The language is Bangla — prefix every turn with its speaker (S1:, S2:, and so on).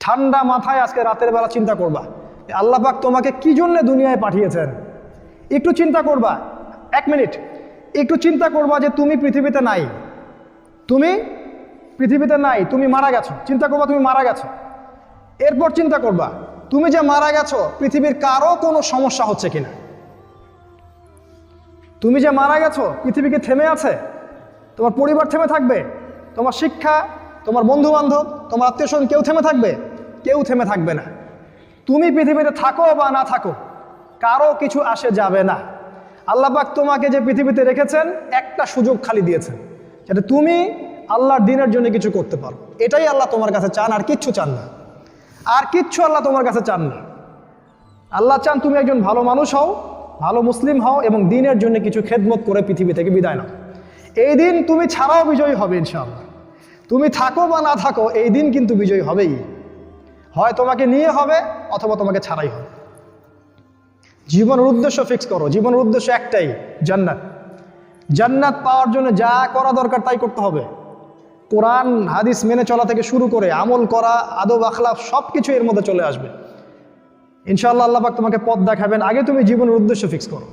S1: ঠান্ডা মাথায় আজকে রাতের বেলা চিন্তা করবা আল্লাহ পাক তোমাকে কি জন্য দুনিয়ায় পাঠিয়েছেন। একটু চিন্তা করবা, 1 মিনিট একটু চিন্তা করবা যে তুমি পৃথিবীতে নাই, তুমি পৃথিবীতে নাই, তুমি মারা গেছো। চিন্তা করবা তুমি মারা গেছো। এরপর চিন্তা করবা তুমি যে মারা গেছো পৃথিবীর কারো কোনো সমস্যা হচ্ছে কিনা। তুমি যে মারা গেছো পৃথিবী কি থেমে আছে? তোমার পরিবার থেমে থাকবে? তোমার শিক্ষা, তোমার বন্ধু বান্ধব, তোমার আত্মীয় স্বজন কেউ থেমে থাকবে? কেউ থেমে থাকবে না। তুমি পৃথিবীতে থাকো বা না থাকো কারো কিছু আসে যাবে না। আল্লাহ পাক তোমাকে যে পৃথিবীতে রেখেছেন একটা সুযোগ খালি দিয়েছেন, যাতে তুমি আল্লাহর দ্বীনের জন্য কিছু করতে পারো। এটাই আল্লাহ তোমার কাছে চান, আর কিচ্ছু চান না। আর কিচ্ছু আল্লাহ তোমার কাছে চান না। আল্লাহ চান তুমি একজন ভালো মানুষ হও, ভালো মুসলিম হও এবং দ্বীনের জন্য কিছু খেদমত করে পৃথিবী থেকে বিদায় নাও। এই দিন তুমি ছাড়াও বিজয়ী হবে ইনশাআল্লাহ। তুমি থাকো বা না থাকো এই দিন কিন্তু বিজয়ী হবেই। হয় তোমাকে নিয়ে হবে অথবা তোমাকে ছাড়াই হবে। জীবনের উদ্দেশ্য ফিক্স করো। জীবনের উদ্দেশ্য একটাই, জান্নাত। জান্নাত পাওয়ার জন্য যা করা দরকার তাই করতে হবে। কোরআন হাদিস মেনে চলা থেকে শুরু করে আমল করা, আদব আখলাক সব কিছু এর মধ্যে চলে আসবে ইনশাআল্লাহ। আল্লাহ পাক তোমাকে পথ দেখাবেন। আগে তুমি জীবনের উদ্দেশ্য ফিক্স করো।